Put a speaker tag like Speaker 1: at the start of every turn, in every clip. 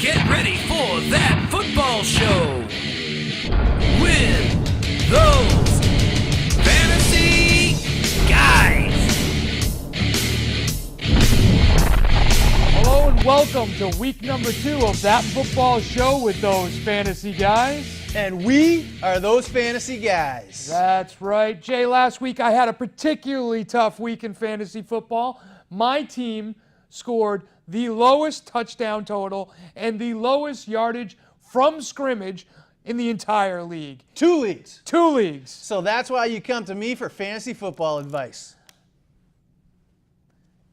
Speaker 1: Get ready for that football show with those fantasy guys.
Speaker 2: Hello and welcome to week number 2 of that football show with those fantasy guys.
Speaker 3: And we are those fantasy guys.
Speaker 2: That's right. Jay, last week I had a particularly tough week in fantasy football. My team scored the lowest touchdown total and the lowest yardage from scrimmage in the entire league.
Speaker 3: 2 leagues.
Speaker 2: 2 leagues.
Speaker 3: So that's why you come to me for fantasy football advice.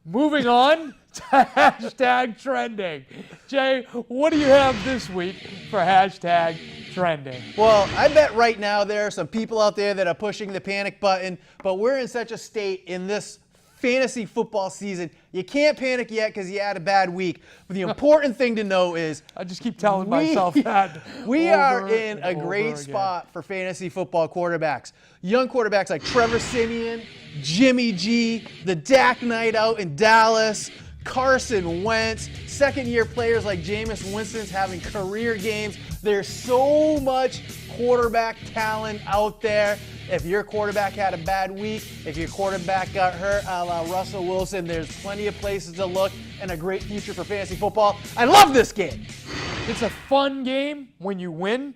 Speaker 2: Moving on to hashtag trending. Jay, what do you have this week for hashtag trending?
Speaker 3: Well, I bet right now there are some people out there that are pushing the panic button, but we're in such a state in this fantasy football season, you can't panic yet because you had a bad week. But the important thing to know is
Speaker 2: I just keep telling myself that.
Speaker 3: We are in a great spot for fantasy football quarterbacks. Young quarterbacks like Trevor Siemian, Jimmy G, the Dak Night out in Dallas, Carson Wentz, second-year players like Jameis Winston's having career games. There's so much quarterback talent out there. If your quarterback had a bad week, if your quarterback got hurt a la Russell Wilson, there's plenty of places to look and a great future for fantasy football. I love this game.
Speaker 2: It's a fun game when you win.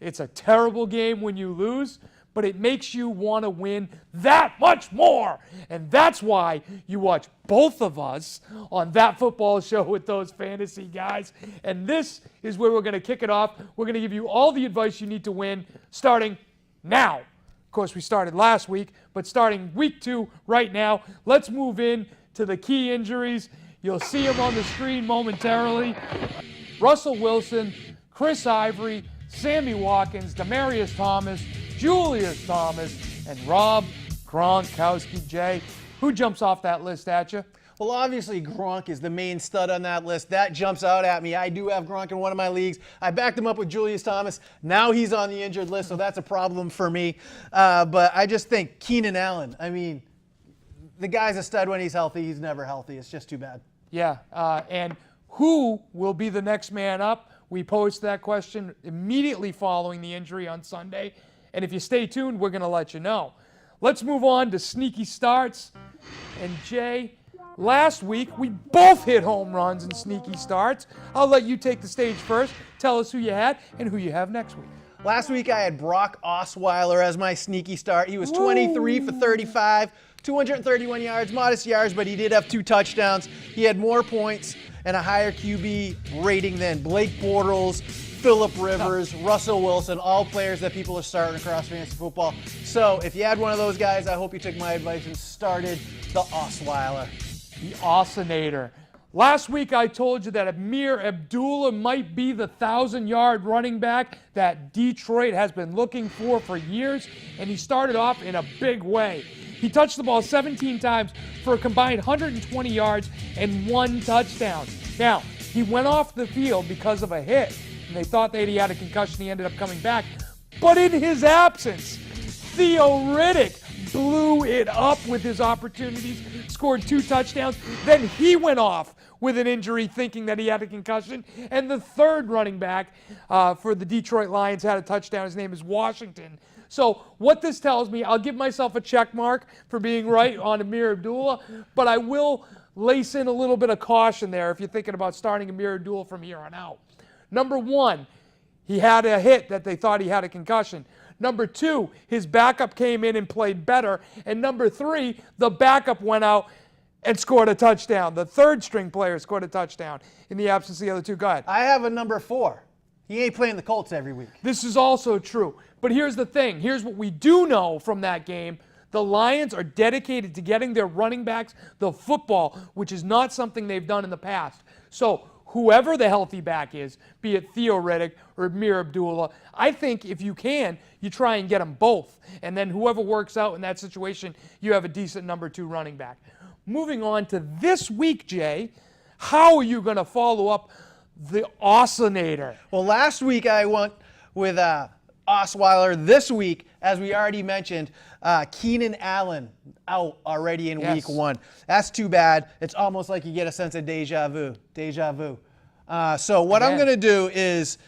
Speaker 2: It's a terrible game when you lose, but it makes you want to win that much more. And that's why you watch both of us on That Football Show with those fantasy guys. And this is where we're going to kick it off. We're going to give you all the advice you need to win starting now. Of course, we started last week, but starting week 2 right now, let's move in to the key injuries. You'll see them on the screen momentarily. Russell Wilson, Chris Ivory, Sammy Watkins, Demaryius Thomas, Julius Thomas, and Rob Gronkowski. Jay, who jumps off that list at you?
Speaker 3: Well, obviously, Gronk is the main stud on that list. That jumps out at me. I do have Gronk in one of my leagues. I backed him up with Julius Thomas. Now he's on the injured list, so that's a problem for me. But I just think Keenan Allen, I mean, the guy's a stud when he's healthy. He's never healthy. It's just too bad.
Speaker 2: Yeah, and who will be the next man up? We posed that question immediately following the injury on Sunday. And if you stay tuned, we're going to let you know. Let's move on to sneaky starts. And Jay, last week, we both hit home runs and sneaky starts. I'll let you take the stage first. Tell us who you had and who you have next week.
Speaker 3: Last week, I had Brock Osweiler as my sneaky start. He was 23 for 35, 231 yards, modest yards, but he did have 2 touchdowns. He had more points and a higher QB rating than Blake Bortles, Phillip Rivers, Russell Wilson, all players that people are starting across fantasy football. So if you had one of those guys, I hope you took my advice and started the Osweiler.
Speaker 2: The Osinator. Last week I told you that Amir Abdullah might be the 1,000-yard running back that Detroit has been looking for years, and he started off in a big way. He touched the ball 17 times for a combined 120 yards and 1 touchdown. Now, he went off the field because of a hit, and they thought that he had a concussion. He ended up coming back. But in his absence, Theo Riddick blew it up with his opportunities, scored 2 touchdowns. Then he went off with an injury thinking that he had a concussion. And the third running back for the Detroit Lions had a touchdown. His name is Washington. So what this tells me, I'll give myself a check mark for being right on Amir Abdullah, but I will lace in a little bit of caution there if you're thinking about starting Amir Abdullah from here on out. Number 1, he had a hit that they thought he had a concussion. Number 2, his backup came in and played better. And number 3, the backup went out and scored a touchdown. The third-string player scored a touchdown in the absence of the other 2. Go ahead.
Speaker 3: I have a number 4. He ain't playing the Colts every week.
Speaker 2: This is also true. But here's the thing. Here's what we do know from that game. The Lions are dedicated to getting their running backs the football, which is not something they've done in the past. So whoever the healthy back is, be it Theo Riddick or Amir Abdullah, I think if you can, you try and get them both. And then whoever works out in that situation, you have a decent number 2 running back. Moving on to this week, Jay, how are you going to follow up the Osinator?
Speaker 3: Well, last week I went with Osweiler. This week, as we already mentioned, Keenan Allen out already in week 1. That's too bad. It's almost like you get a sense of deja vu. So what I'm going to do is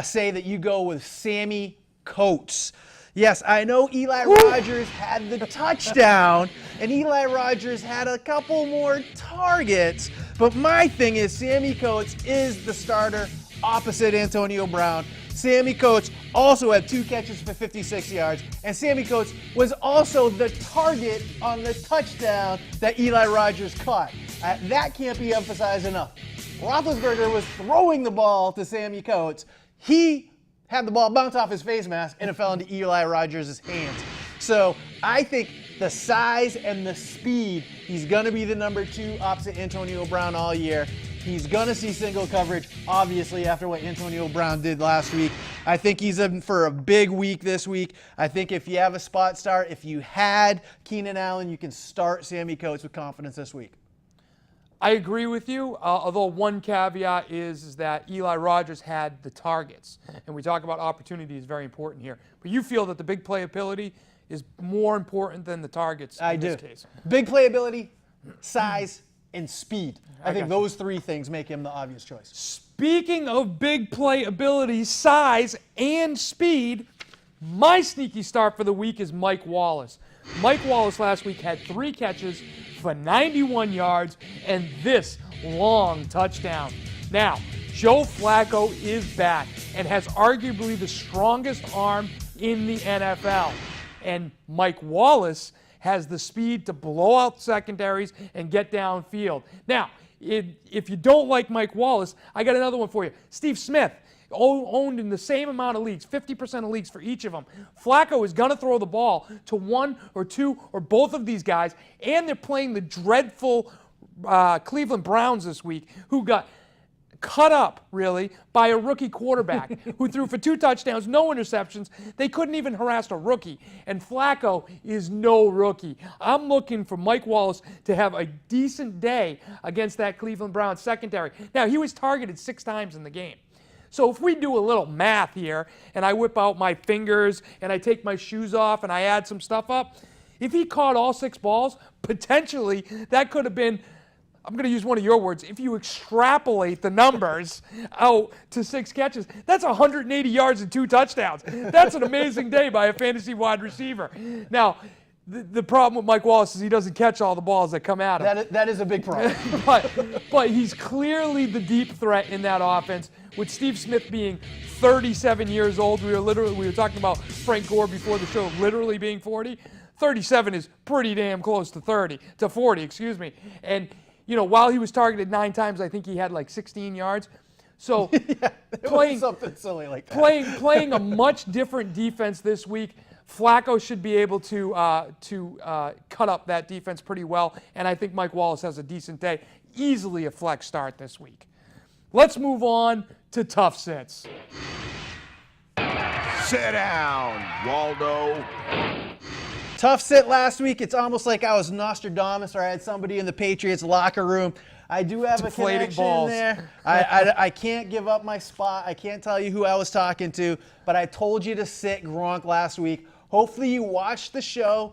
Speaker 3: say that you go with Sammy Coates. Yes, I know Eli Rogers had the touchdown, and Eli Rogers had a couple more targets, but my thing is Sammy Coates is the starter opposite Antonio Brown. Sammy Coates also had 2 catches for 56 yards, and Sammy Coates was also the target on the touchdown that Eli Rogers caught. That can't be emphasized enough. Roethlisberger was throwing the ball to Sammy Coates. He had the ball bounce off his face mask, and it fell into Eli Rogers' hands. So I think the size and the speed, he's going to be the number 2 opposite Antonio Brown all year. He's going to see single coverage, obviously, after what Antonio Brown did last week. I think he's in for a big week this week. I think if you have a spot start, if you had Keenan Allen, you can start Sammy Coates with confidence this week.
Speaker 2: I agree with you, although one caveat is that Eli Rogers had the targets. And we talk about opportunity is very important here. But you feel that the big playability is more important than the targets in this case.
Speaker 3: Big playability, size, and speed. I think those 3 things make him the obvious choice.
Speaker 2: Speaking of big playability, size, and speed, my sneaky start for the week is Mike Wallace. Mike Wallace last week had 3 catches for 91 yards and this long touchdown. Now, Joe Flacco is back and has arguably the strongest arm in the NFL. And Mike Wallace has the speed to blow out secondaries and get downfield. Now, if you don't like Mike Wallace, I got another one for you. Steve Smith, owned in the same amount of leagues, 50% of leagues for each of them. Flacco is going to throw the ball to 1 or 2 or both of these guys, and they're playing the dreadful Cleveland Browns this week, who got cut up, really, by a rookie quarterback who threw for 2 touchdowns, no interceptions. They couldn't even harass a rookie, and Flacco is no rookie. I'm looking for Mike Wallace to have a decent day against that Cleveland Browns secondary. Now, he was targeted 6 times in the game. So if we do a little math here, and I whip out my fingers, and I take my shoes off, and I add some stuff up, if he caught all 6 balls, potentially that could have been, I'm going to use one of your words, if you extrapolate the numbers out to 6 catches, that's 180 yards and 2 touchdowns. That's an amazing day by a fantasy wide receiver. Now, the problem with Mike Wallace is he doesn't catch all the balls that come at him.
Speaker 3: That is a big problem.
Speaker 2: but he's clearly the deep threat in that offense. With Steve Smith being 37 years old, we were talking about Frank Gore before the show literally being 40. 37 is pretty damn close to 40, excuse me. And you know, while he was targeted 9 times, I think he had like 16 yards. So playing
Speaker 3: something silly like that.
Speaker 2: Playing a much different defense this week, Flacco should be able to cut up that defense pretty well, and I think Mike Wallace has a decent day. Easily a flex start this week. Let's move on to tough sits.
Speaker 4: Sit down, Waldo.
Speaker 3: Tough sit last week. It's almost like I was Nostradamus or I had somebody in the Patriots locker room. I do have
Speaker 2: Deflating
Speaker 3: a connection
Speaker 2: balls.
Speaker 3: there. I can't give up my spot. I can't tell you who I was talking to, but I told you to sit Gronk last week. Hopefully you watched the show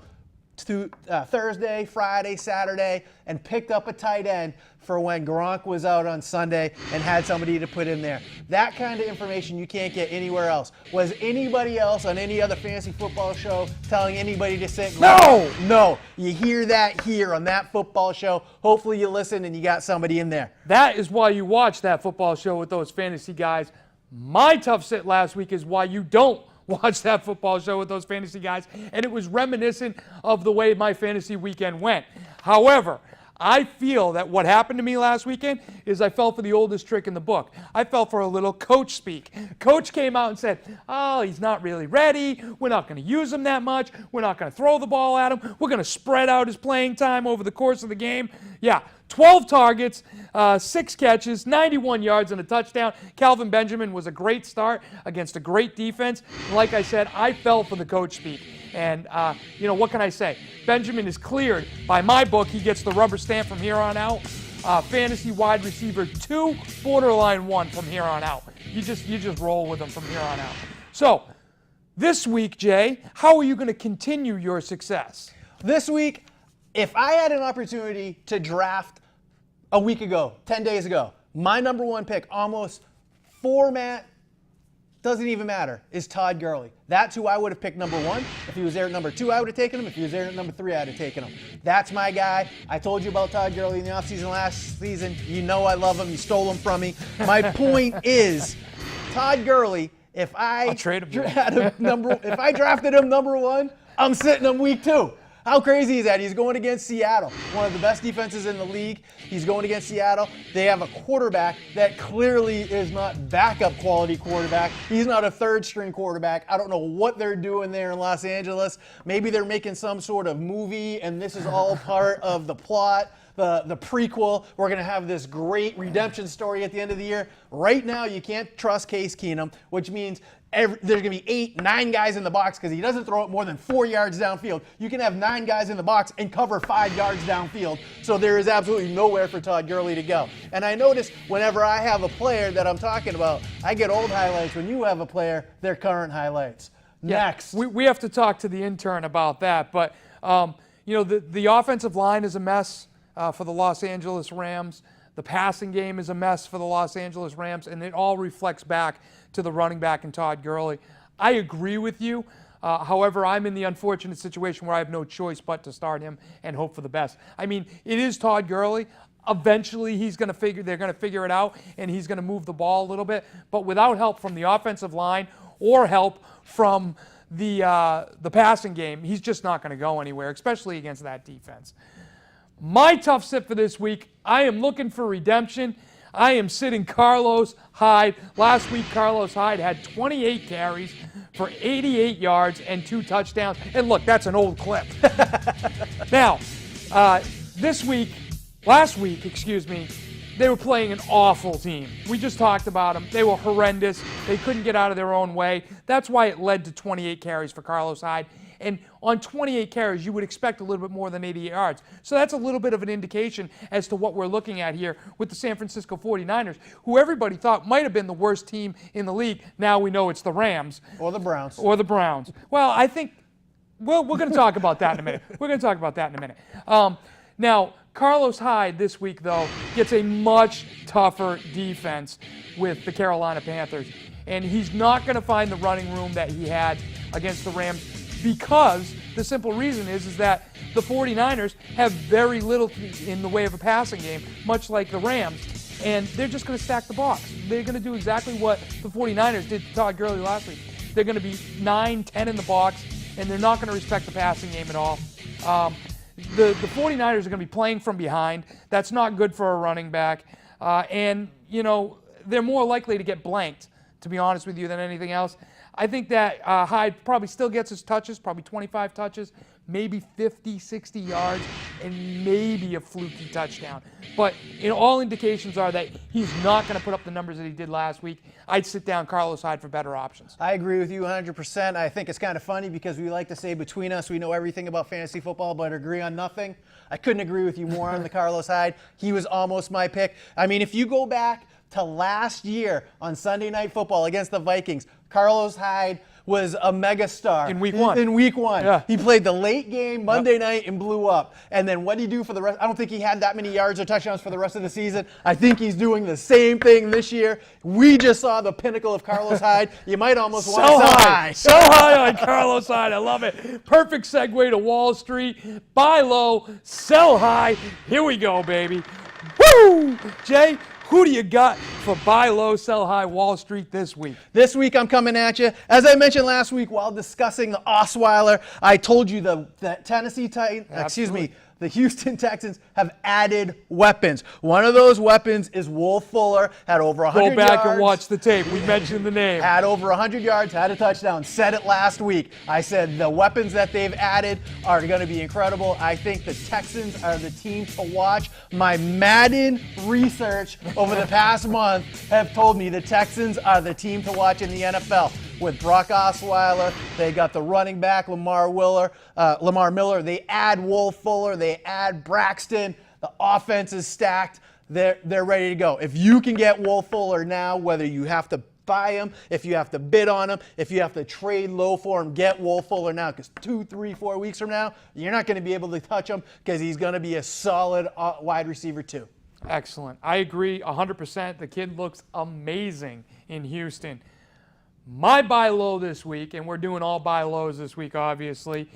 Speaker 3: to Thursday, Friday, Saturday, and picked up a tight end for when Gronk was out on Sunday and had somebody to put in there. That kind of information you can't get anywhere else. Was anybody else on any other fantasy football show telling anybody to sit Gronk? No. You hear that here on that football show. Hopefully you listened and you got somebody in there.
Speaker 2: That is why you watch that football show with those fantasy guys. My tough sit last week is why you don't watch that football show with those fantasy guys, and it was reminiscent of the way my fantasy weekend went. However, I feel that what happened to me last weekend is I fell for the oldest trick in the book. I fell for a little coach speak. Coach came out and said, oh, he's not really ready. We're not going to use him that much. We're not going to throw the ball at him. We're going to spread out his playing time over the course of the game. Yeah, 12 targets, 6 catches, 91 yards, and a touchdown. Calvin Benjamin was a great start against a great defense. And like I said, I fell for the coach speak. And, you know, what can I say? Benjamin is cleared. By my book, he gets the rubber stamp from here on out. Fantasy wide receiver 2, borderline 1 from here on out. You just roll with him from here on out. So, this week, Jay, how are you going to continue your success?
Speaker 3: This week, if I had an opportunity to draft a week ago, 10 days ago, My number one pick, almost format, doesn't even matter, is Todd Gurley. That's who I would have picked number one. If he was there at number 2, I would have taken him. If he was there at number 3, I would have taken him. That's my guy. I told you about Todd Gurley in the offseason last season. You know I love him. You stole him from me. My point is, Todd Gurley, if I drafted him number 1, I'm sitting him week 2. How crazy is that? He's going against Seattle, one of the best defenses in the league. He's going against Seattle. They have a quarterback that clearly is not backup quality quarterback. He's not a third-string quarterback. I don't know what they're doing there in Los Angeles. Maybe they're making some sort of movie, and this is all part of the plot. The prequel. We're going to have this great redemption story at the end of the year. Right now, you can't trust Case Keenum, which means there's going to be 8, 9 guys in the box because he doesn't throw it more than 4 yards downfield. You can have 9 guys in the box and cover 5 yards downfield. So there is absolutely nowhere for Todd Gurley to go. And I notice whenever I have a player that I'm talking about, I get old highlights. When you have a player, they're current highlights.
Speaker 2: Yeah,
Speaker 3: Next.
Speaker 2: we have to talk to the intern about that. But, the offensive line is a mess for the Los Angeles Rams. The passing game is a mess for the Los Angeles Rams, and it all reflects back to the running back and Todd Gurley. I agree with you. However, I'm in the unfortunate situation where I have no choice but to start him and hope for the best. I mean, it is Todd Gurley. Eventually, they're going to figure it out, and he's going to move the ball a little bit. But without help from the offensive line or help from the passing game, he's just not going to go anywhere, especially against that defense. My tough sit for this week, I am looking for redemption. I am sitting Carlos Hyde. Last week, Carlos Hyde had 28 carries for 88 yards and 2 touchdowns. And look, that's an old clip. Now, last week, they were playing an awful team. We just talked about them. They were horrendous. They couldn't get out of their own way. That's why it led to 28 carries for Carlos Hyde. And on 28 carries, you would expect a little bit more than 88 yards. So that's a little bit of an indication as to what we're looking at here with the San Francisco 49ers, who everybody thought might have been the worst team in the league. Now we know it's the Rams.
Speaker 3: Or the Browns.
Speaker 2: Well, I think, we're going to talk about that in a minute. Now, Carlos Hyde this week, though, gets a much tougher defense with the Carolina Panthers. And he's not going to find the running room that he had against the Rams, because the simple reason is that the 49ers have very little in the way of a passing game, much like the Rams, and they're just going to stack the box. They're going to do exactly what the 49ers did to Todd Gurley last week. They're going to be 9, 10 in the box, and they're not going to respect the passing game at all. The 49ers are going to be playing from behind. That's not good for a running back, and they're more likely to get blanked, to be honest with you, than anything else. I think that Hyde probably still gets his touches, probably 25 touches, maybe 50, 60 yards, and maybe a fluky touchdown. But all indications are that he's not going to put up the numbers that he did last week. I'd sit down Carlos Hyde for better options.
Speaker 3: I agree with you 100%. I think it's kind of funny because we like to say between us we know everything about fantasy football but agree on nothing. I couldn't agree with you more on the Carlos Hyde. He was almost my pick. I mean, if you go back to last year on Sunday Night Football against the Vikings, Carlos Hyde was a megastar.
Speaker 2: In week 1.
Speaker 3: Yeah. He played the late game Monday night and blew up. And then what did he do for the rest? I don't think he had that many yards or touchdowns for the rest of the season. I think he's doing the same thing this year. We just saw the pinnacle of Carlos Hyde. You might almost want to sell high.
Speaker 2: Sell high on Carlos Hyde. I love it. Perfect segue to Wall Street. Buy low, sell high. Here we go, baby. Woo! Jay, who do you got for buy low, sell high Wall Street this week?
Speaker 3: This week I'm coming at you. As I mentioned last week while discussing the Osweiler, I told you the Houston Texans have added weapons. One of those weapons is Will Fuller, had over 100 yards.
Speaker 2: Go back and watch the tape. We mentioned the name.
Speaker 3: Had over 100 yards, had a touchdown. Said it last week. I said the weapons that they've added are going to be incredible. I think the Texans are the team to watch. My Madden research over the past month have told me the Texans are the team to watch in the NFL. With Brock Osweiler, they got the running back Lamar Miller. They add Will Fuller. They add Braxton. The offense is stacked. They're ready to go. If you can get Will Fuller now, whether you have to buy him, if you have to bid on him, if you have to trade low for him, get Will Fuller now, because 2, 3, 4 weeks from now, you're not going to be able to touch him because he's going to be a solid wide receiver too.
Speaker 2: Excellent. I agree 100%. The kid looks amazing in Houston. My buy low this week, and we're doing all buy lows this week, obviously,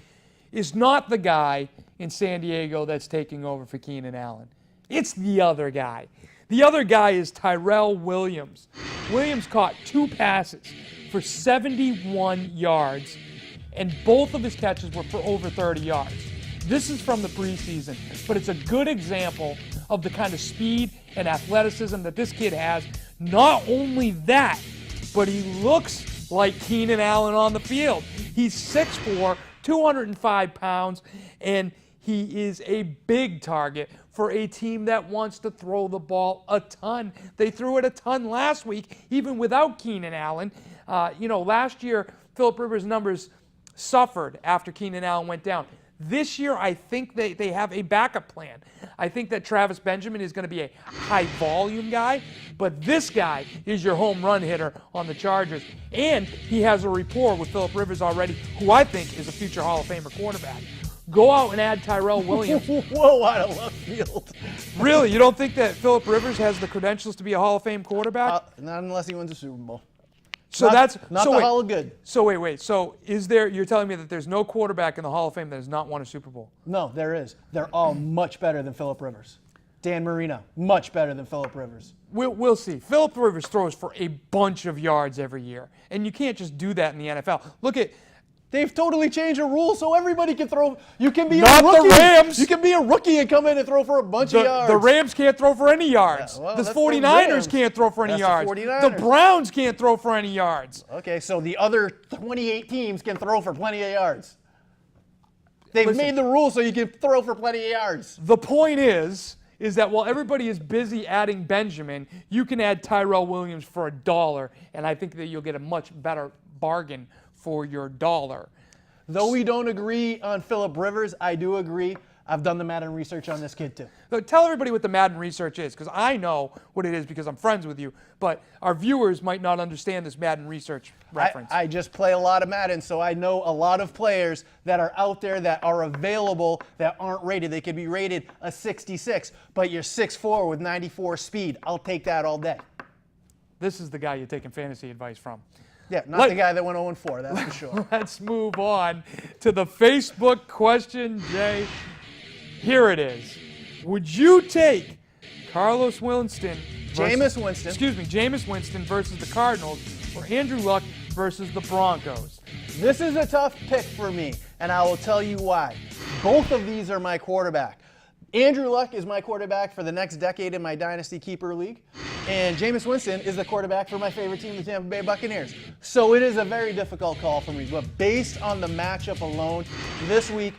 Speaker 2: is not the guy in San Diego that's taking over for Keenan Allen. It's the other guy. The other guy is Tyrell Williams. Williams caught 2 passes for 71 yards, and both of his catches were for over 30 yards. This is from the preseason, but it's a good example of the kind of speed and athleticism that this kid has. Not only that, but he looks like Keenan Allen on the field. He's 6'4", 205 pounds, and he is a big target for a team that wants to throw the ball a ton. They threw it a ton last week, even without Keenan Allen. Last year, Phillip Rivers' numbers suffered after Keenan Allen went down. This year, I think they have a backup plan. I think that Travis Benjamin is going to be a high-volume guy, but this guy is your home run hitter on the Chargers. And he has a rapport with Phillip Rivers already, who I think is a future Hall of Famer quarterback. Go out and add Tyrell Williams.
Speaker 3: Whoa, out of left field.
Speaker 2: Really? You don't think that Phillip Rivers has the credentials to be a Hall of Fame quarterback?
Speaker 3: Not unless he wins a Super Bowl.
Speaker 2: So
Speaker 3: not the Hall of Good.
Speaker 2: So wait. So you're telling me that there's no quarterback in the Hall of Fame that has not won a Super Bowl?
Speaker 3: No, there is. They're all much better than Phillip Rivers. Dan Marino, much better than Phillip Rivers.
Speaker 2: We'll see. Phillip Rivers throws for a bunch of yards every year, and you can't just do that in the NFL. Look at.
Speaker 3: They've totally changed the rules so everybody can throw. You can be
Speaker 2: Not
Speaker 3: a rookie.
Speaker 2: the Rams.
Speaker 3: You can be a rookie and come in and throw for a bunch of yards.
Speaker 2: The Rams can't throw for any yards.
Speaker 3: Yeah, well,
Speaker 2: the
Speaker 3: that's
Speaker 2: 49ers
Speaker 3: Rams.
Speaker 2: can't throw for any
Speaker 3: That's
Speaker 2: yards.
Speaker 3: the 49ers.
Speaker 2: The Browns can't throw for any yards.
Speaker 3: Okay, so the other 28 teams can throw for plenty of yards. They've made the rules so you can throw for plenty of yards.
Speaker 2: The point is that while everybody is busy adding Benjamin, you can add Tyrell Williams for $1, and I think that you'll get a much better bargain for your dollar.
Speaker 3: Though we don't agree on Phillip Rivers, I do agree. I've done the Madden research on this kid too.
Speaker 2: So tell everybody what the Madden research is, because I know what it is because I'm friends with you, but our viewers might not understand this Madden research reference.
Speaker 3: I just play a lot of Madden, so I know a lot of players that are out there that are available that aren't rated. They could be rated a 66, but you're 6'4" with 94 speed. I'll take that all day.
Speaker 2: This is the guy you're taking fantasy advice from.
Speaker 3: Yeah, not the guy that went 0-4, that's for sure.
Speaker 2: Let's move on to the Facebook question, Jay. Here it is. Would you take Jameis Winston versus the Cardinals or Andrew Luck versus the Broncos?
Speaker 3: This is a tough pick for me, and I will tell you why. Both of these are my quarterback. Andrew Luck is my quarterback for the next decade in my Dynasty Keeper League, and Jameis Winston is the quarterback for my favorite team, the Tampa Bay Buccaneers. So it is a very difficult call for me, but based on the matchup alone, this week,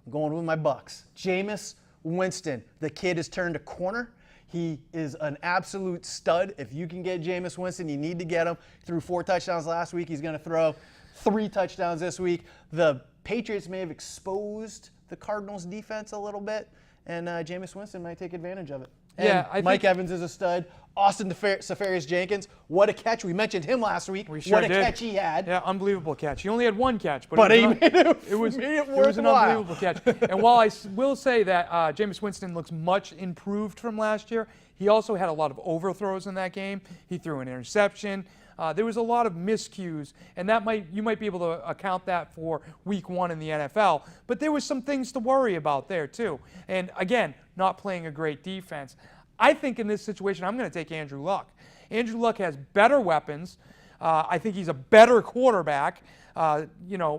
Speaker 3: I'm going with my Bucs. Jameis Winston, the kid has turned a corner. He is an absolute stud. If you can get Jameis Winston, you need to get him. He threw 4 touchdowns last week. He's going to throw 3 touchdowns this week. The Patriots may have exposed the Cardinals' defense a little bit, and Jameis Winston might take advantage of it. And Mike Evans is a stud. Austin Seferius-Jenkins, what a catch. We mentioned him last week.
Speaker 2: We sure
Speaker 3: what a
Speaker 2: did.
Speaker 3: catch he had.
Speaker 2: Yeah, unbelievable catch. He only had 1 catch,
Speaker 3: but
Speaker 2: it was an unbelievable catch. And while I will say that Jameis Winston looks much improved from last year, he also had a lot of overthrows in that game. He threw an interception. There was a lot of miscues, and you might be able to account that for week 1 in the NFL. But there was some things to worry about there too. And again, not playing a great defense. I think in this situation, I'm going to take Andrew Luck. Andrew Luck has better weapons. I think he's a better quarterback,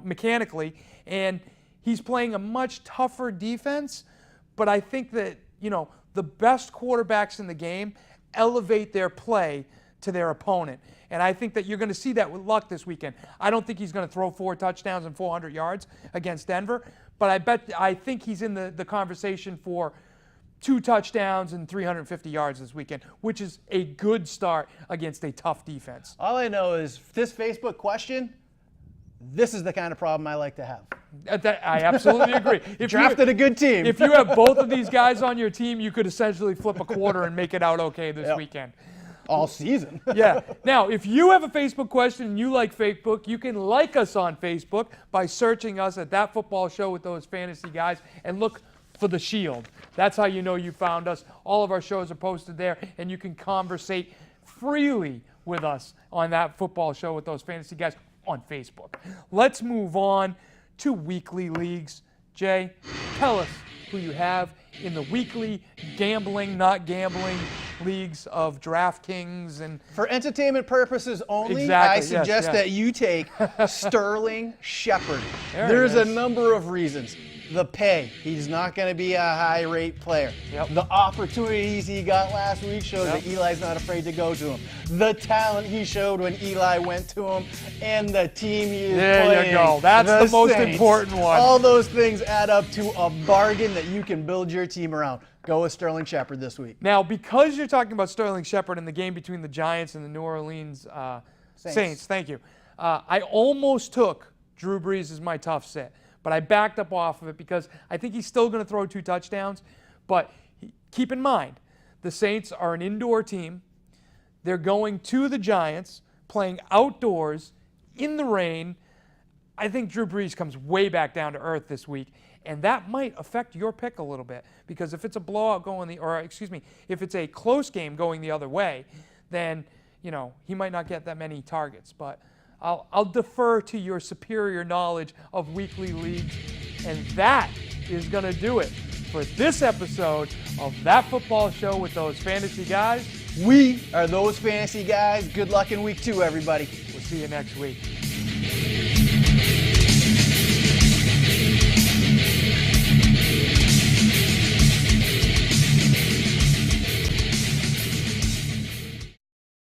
Speaker 2: mechanically, and he's playing a much tougher defense. But I think that, the best quarterbacks in the game elevate their play to their opponent. And I think that you're going to see that with Luck this weekend. I don't think he's going to throw 4 touchdowns and 400 yards against Denver, but I think he's in the conversation for 2 touchdowns and 350 yards this weekend, which is a good start against a tough defense.
Speaker 3: All I know is this Facebook question, this is the kind of problem I like to have.
Speaker 2: I absolutely agree.
Speaker 3: Drafted a good team.
Speaker 2: If you have both of these guys on your team, you could essentially flip a quarter and make it out okay this weekend.
Speaker 3: All season.
Speaker 2: Yeah. Now, if you have a Facebook question and you like Facebook, you can like us on Facebook by searching us at That Football Show with those fantasy guys and look for the shield. That's how you know you found us. All of our shows are posted there, and you can conversate freely with us on that football show with those fantasy guys on Facebook. Let's move on to weekly leagues. Jay, tell us who you have in the weekly gambling, not gambling leagues of DraftKings and
Speaker 3: For entertainment purposes only,
Speaker 2: Exactly,
Speaker 3: I
Speaker 2: yes,
Speaker 3: suggest
Speaker 2: yeah.
Speaker 3: that you take Sterling Shepard.
Speaker 2: There he
Speaker 3: There's a
Speaker 2: is.
Speaker 3: number of reasons. The pay. He's not going to be a high-rate player.
Speaker 2: Yep.
Speaker 3: The opportunities he got last week shows
Speaker 2: Yep.
Speaker 3: that Eli's not afraid to go to him. The talent he showed when Eli went to him, and the team he is
Speaker 2: There you
Speaker 3: playing.
Speaker 2: go. That's the most
Speaker 3: Saints.
Speaker 2: important one.
Speaker 3: All those things add up to a bargain that you can build your team around. Go with Sterling Shepard this week.
Speaker 2: Now, because you're talking about Sterling Shepard in the game between the Giants and the New Orleans Saints, thank you. I almost took Drew Brees as my tough sit, but I backed up off of it because I think he's still going to throw 2 touchdowns. But keep in mind, the Saints are an indoor team. They're going to the Giants, playing outdoors in the rain. I think Drew Brees comes way back down to earth this week, and that might affect your pick a little bit because if it's a blowout if it's a close game going the other way, then he might not get that many targets. But I'll defer to your superior knowledge of weekly leagues, and that is going to do it for this episode of That Football Show with those fantasy guys.
Speaker 3: We are those fantasy guys. Good luck in week 2, everybody.
Speaker 2: We'll see you next week.